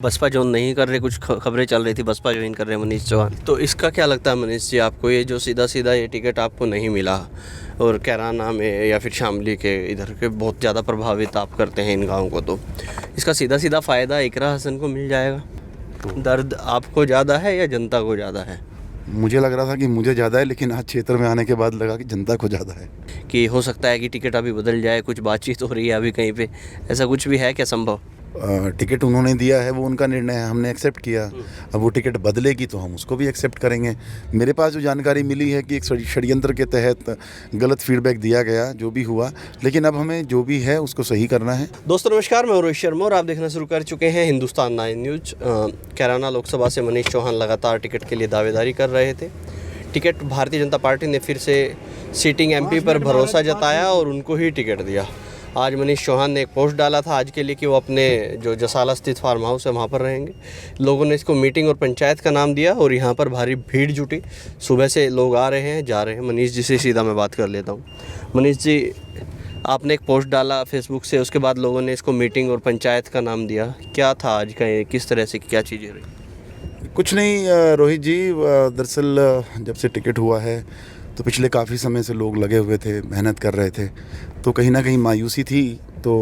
Baspa join नहीं कर रहे, कुछ खबरें चल रही थी बसपा ज्वाइन कर रहे हैं मनीष चौहान। तो इसका क्या लगता है मनीष जी आपको, ये जो सीधा सीधा ये टिकट आपको नहीं मिला और कैराना में या फिर शामली के इधर के बहुत ज़्यादा प्रभावित आप करते हैं इन गाँव को, तो इसका सीधा सीधा फ़ायदा इकरा हसन को मिल जाएगा? दर्द आपको ज़्यादा है या जनता को ज़्यादा है? मुझे लग रहा था कि मुझे ज़्यादा है, लेकिन आज क्षेत्र में आने के बाद लगा कि जनता को ज़्यादा है। कि हो सकता है कि टिकट अभी बदल जाए, कुछ बातचीत हो रही है अभी कहीं पे, ऐसा कुछ भी है क्या संभव? टिकट उन्होंने दिया है, वो उनका निर्णय है, हमने एक्सेप्ट किया। अब वो टिकट बदलेगी तो हम उसको भी एक्सेप्ट करेंगे। मेरे पास जो जानकारी मिली है कि एक षड्यंत्र के तहत गलत फीडबैक दिया गया, जो भी हुआ, लेकिन अब हमें जो भी है उसको सही करना है। दोस्तों नमस्कार, मैं रोहित शर्मा और आप देखना शुरू कर चुके हैं हिंदुस्तान 9 न्यूज़। कैराना लोकसभा से मनीष चौहान लगातार टिकट के लिए दावेदारी कर रहे थे। टिकट भारतीय जनता पार्टी ने फिर से सीटिंग एमपी पर भरोसा जताया और उनको ही टिकट दिया। आज मनीष चौहान ने एक पोस्ट डाला था आज के लिए कि वो अपने जो जसाला स्थित फार्म हाउस है वहाँ पर रहेंगे। लोगों ने इसको मीटिंग और पंचायत का नाम दिया और यहाँ पर भारी भीड़ जुटी। सुबह से लोग आ रहे हैं, जा रहे हैं। मनीष जी से सीधा मैं बात कर लेता हूँ। मनीष जी, आपने एक पोस्ट डाला फेसबुक से, उसके बाद लोगों ने इसको मीटिंग और पंचायत का नाम दिया। क्या था आज का, किस तरह से क्या चीज़ें रही? कुछ नहीं रोहित जी, दरअसल जब से टिकट हुआ है तो पिछले काफ़ी समय से लोग लगे हुए थे, मेहनत कर रहे थे, तो कहीं ना कहीं मायूसी थी। तो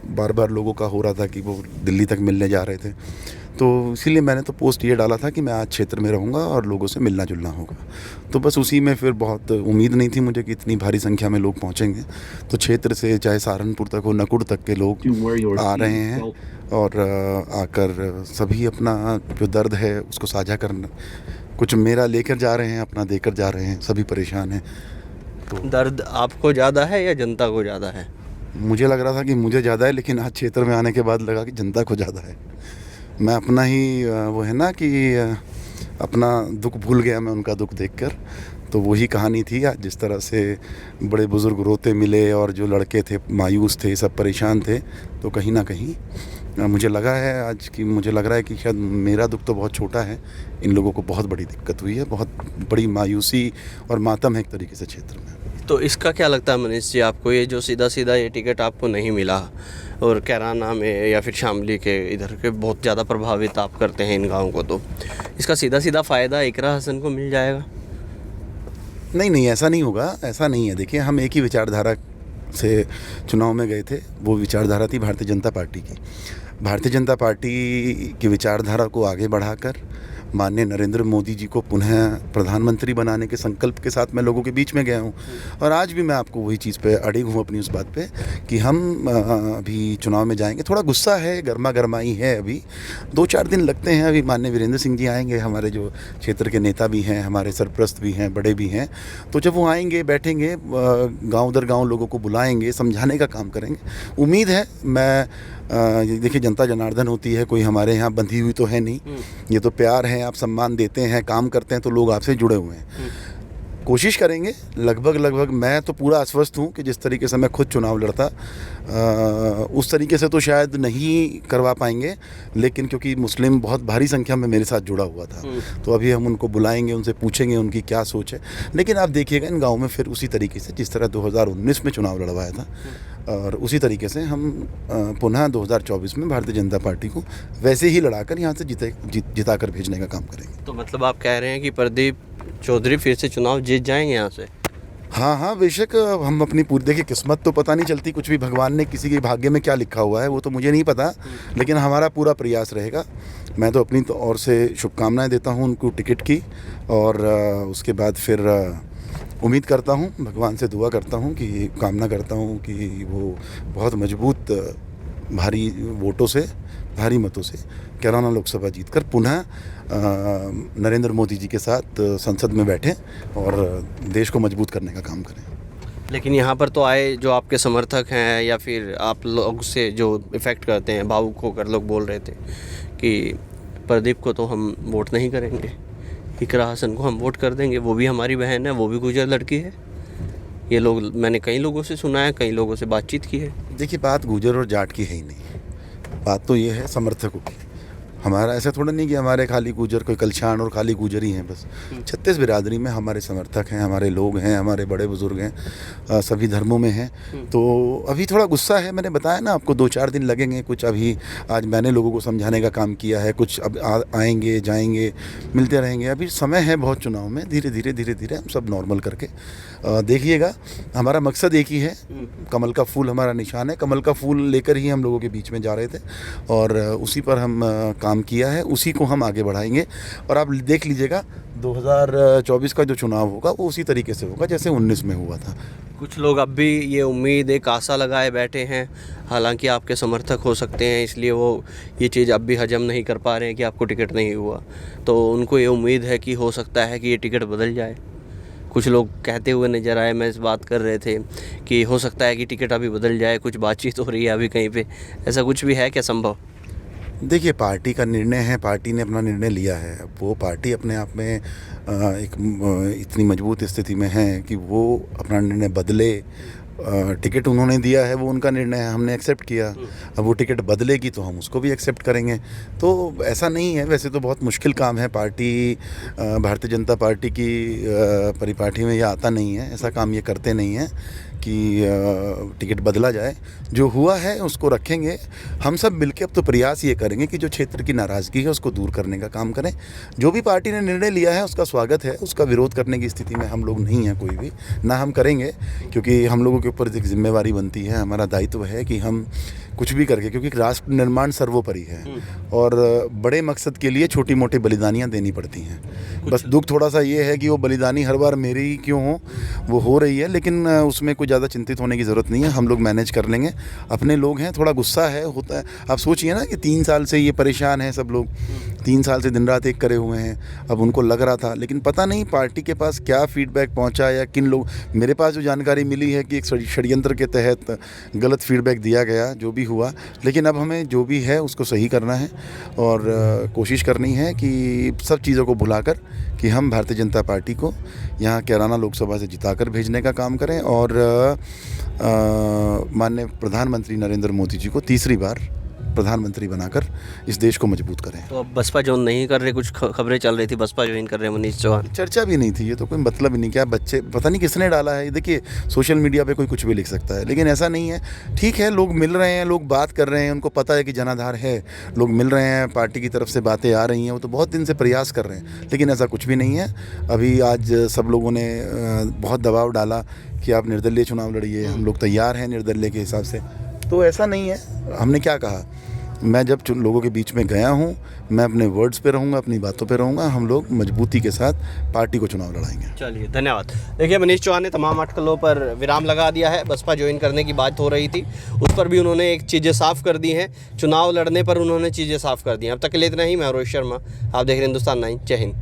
बार बार लोगों का हो रहा था कि वो दिल्ली तक मिलने जा रहे थे, तो इसीलिए मैंने तो पोस्ट ये डाला था कि मैं आज क्षेत्र में रहूँगा और लोगों से मिलना जुलना होगा। तो बस उसी में फिर बहुत उम्मीद नहीं थी मुझे कि इतनी भारी संख्या में लोग पहुँचेंगे। तो क्षेत्र से चाहे सहारनपुर तक हो, नकुड़ तक के लोग आ रहे हैं और आकर सभी अपना जो दर्द है उसको साझा करना, कुछ मेरा लेकर जा रहे हैं, अपना देकर जा रहे हैं। सभी परेशान हैं। तो दर्द आपको ज़्यादा है या जनता को ज़्यादा है? मुझे लग रहा था कि मुझे ज़्यादा है, लेकिन आज क्षेत्र में आने के बाद लगा कि जनता को ज़्यादा है। मैं अपना ही वो है ना कि अपना दुख भूल गया मैं उनका दुख देखकर। तो वही कहानी थी आज, जिस तरह से बड़े बुज़ुर्ग रोते मिले और जो लड़के थे मायूस थे, सब परेशान थे। तो कहीं ना कहीं मुझे लगा है आज कि मुझे लग रहा है कि शायद मेरा दुख तो बहुत छोटा है, इन लोगों को बहुत बड़ी दिक्कत हुई है, बहुत बड़ी मायूसी और मातम है एक तरीके से क्षेत्र में। तो इसका क्या लगता है मनीष जी आपको, ये जो सीधा सीधा ये टिकट आपको नहीं मिला और कैराना में या फिर शामली के इधर के बहुत ज़्यादा प्रभावित आप करते हैं इन गाँव को, तो इसका सीधा सीधा फ़ायदा इकरा हसन को मिल जाएगा? नहीं, ऐसा नहीं होगा, ऐसा नहीं है। देखिए, हम एक ही विचारधारा से चुनाव में गए थे। वो विचारधारा थी भारतीय जनता पार्टी की। भारतीय जनता पार्टी की विचारधारा को आगे बढ़ाकर माननीय नरेंद्र मोदी जी को पुनः प्रधानमंत्री बनाने के संकल्प के साथ मैं लोगों के बीच में गया हूँ। और आज भी मैं आपको वही चीज़ पे अड़िग हूँ अपनी उस बात पे कि हम अभी चुनाव में जाएंगे। थोड़ा गुस्सा है, गर्मा गर्माई है, अभी 2-4 दिन लगते हैं। अभी माननीय वीरेंद्र सिंह जी आएंगे, हमारे जो क्षेत्र के नेता भी हैं, हमारे सरप्रस्त भी हैं, बड़े भी हैं। तो जब वो आएंगे, बैठेंगे, गाँव दर गाँव लोगों को बुलाएंगे, समझाने का काम करेंगे। उम्मीद है, मैं देखिए, जनता जनार्दन होती है, कोई हमारे यहाँ बंधी हुई तो है नहीं। ये तो प्यार है, आप सम्मान देते हैं, काम करते हैं, तो लोग आपसे जुड़े हुए हैं। कोशिश करेंगे। लगभग मैं तो पूरा आश्वस्त हूँ कि जिस तरीके से मैं खुद चुनाव लड़ता उस तरीके से तो शायद नहीं करवा पाएंगे, लेकिन क्योंकि मुस्लिम बहुत भारी संख्या में मेरे साथ जुड़ा हुआ था, तो अभी हम उनको बुलाएंगे, उनसे पूछेंगे उनकी क्या सोच है। लेकिन आप देखिएगा इन गाँव में फिर उसी तरीके से जिस तरह 2019 में चुनाव लड़वाया था, और उसी तरीके से हम पुनः 2024 में भारतीय जनता पार्टी को वैसे ही लड़ाकर यहाँ से जिता कर भेजने का काम करेंगे। तो मतलब आप कह रहे हैं कि प्रदीप चौधरी फिर से चुनाव जीत जाएंगे यहाँ से? हाँ, बेशक। हम अपनी पूरी, देखिए, किस्मत तो पता नहीं चलती कुछ भी, भगवान ने किसी के भाग्य में क्या लिखा हुआ है वो तो मुझे नहीं पता, लेकिन हमारा पूरा प्रयास रहेगा। मैं तो अपनी ओर से शुभकामनाएं देता हूँ उनको टिकट की, और उसके बाद फिर उम्मीद करता हूँ, भगवान से दुआ करता हूँ, कि कामना करता हूँ कि वो बहुत मजबूत भारी वोटों से, भारी मतों से कैराना लोकसभा जीतकर पुनः नरेंद्र मोदी जी के साथ संसद में बैठें और देश को मजबूत करने का काम करें। लेकिन यहाँ पर तो आए जो आपके समर्थक हैं या फिर आप लोग से जो इफ़ेक्ट करते हैं, भावुक होकर लोग बोल रहे थे कि प्रदीप को तो हम वोट नहीं करेंगे, इकरा हसन को हम वोट कर देंगे, वो भी हमारी बहन है, वो भी गुजर लड़की है। ये लोग, मैंने कई लोगों से सुना है, कई लोगों से बातचीत की है। देखिए, बात गुजर और जाट की है ही नहीं, बात तो ये है समर्थकों की। हमारा ऐसा थोड़ा नहीं कि हमारे खाली गुजर कोई कलछान और खाली गुजर ही हैं बस। 36 बिरादरी में हमारे समर्थक हैं, हमारे लोग हैं, हमारे बड़े बुजुर्ग हैं, सभी धर्मों में हैं। तो अभी थोड़ा गुस्सा है, मैंने बताया ना आपको 2-4 दिन लगेंगे। कुछ अभी आज मैंने लोगों को समझाने का काम किया है, कुछ अब आएंगे जाएंगे, मिलते रहेंगे। अभी समय है बहुत चुनाव में, धीरे धीरे हम सब नॉर्मल करके देखिएगा। हमारा मकसद एक ही है, कमल का फूल हमारा निशान है। कमल का फूल लेकर ही हम लोगों के बीच में जा रहे थे और उसी पर हम काम किया है, उसी को हम आगे बढ़ाएंगे। और आप देख लीजिएगा 2024 का जो चुनाव होगा वो उसी तरीके से होगा जैसे 19 में हुआ था। कुछ लोग अब भी ये उम्मीद एक आशा लगाए बैठे हैं, हालांकि आपके समर्थक हो सकते हैं, इसलिए वो ये चीज़ अब भी हजम नहीं कर पा रहे हैं कि आपको टिकट नहीं हुआ। तो उनको ये उम्मीद है कि हो सकता है कि ये टिकट बदल जाए। कुछ लोग कहते हुए नज़र आए, मैं इस बात कर रहे थे कि हो सकता है कि टिकट अभी बदल जाए, कुछ बातचीत हो रही है अभी कहीं पे, ऐसा कुछ भी है क्या संभव? देखिए, पार्टी का निर्णय है, पार्टी ने अपना निर्णय लिया है। वो पार्टी अपने आप में इतनी मजबूत स्थिति में है कि वो अपना निर्णय बदले। टिकट उन्होंने दिया है, वो उनका निर्णय है, हमने एक्सेप्ट किया। अब वो टिकट बदलेगी तो हम उसको भी एक्सेप्ट करेंगे। तो ऐसा नहीं है, वैसे तो बहुत मुश्किल काम है। पार्टी भारतीय जनता पार्टी की परिपाटी में यह आता नहीं है, ऐसा काम ये करते नहीं हैं कि टिकट बदला जाए। जो हुआ है उसको रखेंगे। हम सब मिलकर अब तो प्रयास ये करेंगे कि जो क्षेत्र की नाराज़गी है उसको दूर करने का काम करें। जो भी पार्टी ने निर्णय लिया है उसका स्वागत है, उसका विरोध करने की स्थिति में हम लोग नहीं हैं कोई भी, ना हम करेंगे, क्योंकि हम लोगों के ऊपर एक जिम्मेवारी बनती है, हमारा दायित्व है कि हम कुछ भी करके, क्योंकि राष्ट्र निर्माण सर्वोपरि है और बड़े मकसद के लिए छोटी मोटी बलिदानियाँ देनी पड़ती हैं। बस दुख थोड़ा सा ये है कि वो बलिदानी हर बार मेरी ही क्यों हो रही है, लेकिन उसमें कोई ज़्यादा चिंतित होने की ज़रूरत नहीं है। हम लोग मैनेज कर लेंगे, अपने लोग हैं। थोड़ा गुस्सा है, होता है। आप सोचिए ना कि 3 साल से ये परेशान हैं सब लोग, 3 साल से दिन रात एक करे हुए हैं। अब उनको लग रहा था, लेकिन पता नहीं पार्टी के पास क्या फीडबैक पहुंचा या किन लोग। मेरे पास जो जानकारी मिली है कि एक षड्यंत्र के तहत गलत फीडबैक दिया गया, जो भी हुआ। लेकिन अब हमें जो भी है उसको सही करना है और कोशिश करनी है कि सब चीज़ों को भुलाकर कि हम भारतीय जनता पार्टी को यहाँ कैराना लोकसभा से जिताकर भेजने का काम करें और माननीय प्रधानमंत्री नरेंद्र मोदी जी को तीसरी बार प्रधानमंत्री बनाकर इस देश को मजबूत करें। तो अब बसपा ज्वाइन नहीं कर रहे, कुछ खबरें चल रही थी बसपा ज्वाइन कर रहे हैं मनीष चौहान। चर्चा भी नहीं थी, ये तो कोई मतलब ही नहीं। क्या बच्चे, पता नहीं किसने डाला है। देखिए, सोशल मीडिया पे कोई कुछ भी लिख सकता है, लेकिन ऐसा नहीं है। ठीक है, लोग मिल रहे हैं, लोग बात कर रहे हैं, उनको पता है कि जनाधार है, लोग मिल रहे हैं, पार्टी की तरफ से बातें आ रही हैं, वो तो बहुत दिन से प्रयास कर रहे हैं, लेकिन ऐसा कुछ भी नहीं है। अभी आज सब लोगों ने बहुत दबाव डाला कि आप निर्दलीय चुनाव लड़िए, हम लोग तैयार हैं निर्दलीय के हिसाब से। तो ऐसा नहीं है। हमने क्या कहा, मैं जब लोगों के बीच में गया हूं, मैं अपने वर्ड्स पे रहूंगा, अपनी बातों पे रहूंगा। हम लोग मजबूती के साथ पार्टी को चुनाव लड़ाएंगे। चलिए, धन्यवाद। देखिए, मनीष चौहान ने तमाम अटकलों पर विराम लगा दिया है। बसपा ज्वाइन करने की बात हो रही थी, उस पर भी उन्होंने एक चीज़ें साफ़ कर दी हैं। चुनाव लड़ने पर उन्होंने चीज़ें साफ़ कर दी हैं। अब तक के लिए इतना ही। मैं रोहित शर्मा, आप देख रहे हैं हिंदुस्तान 9। जय हिंद।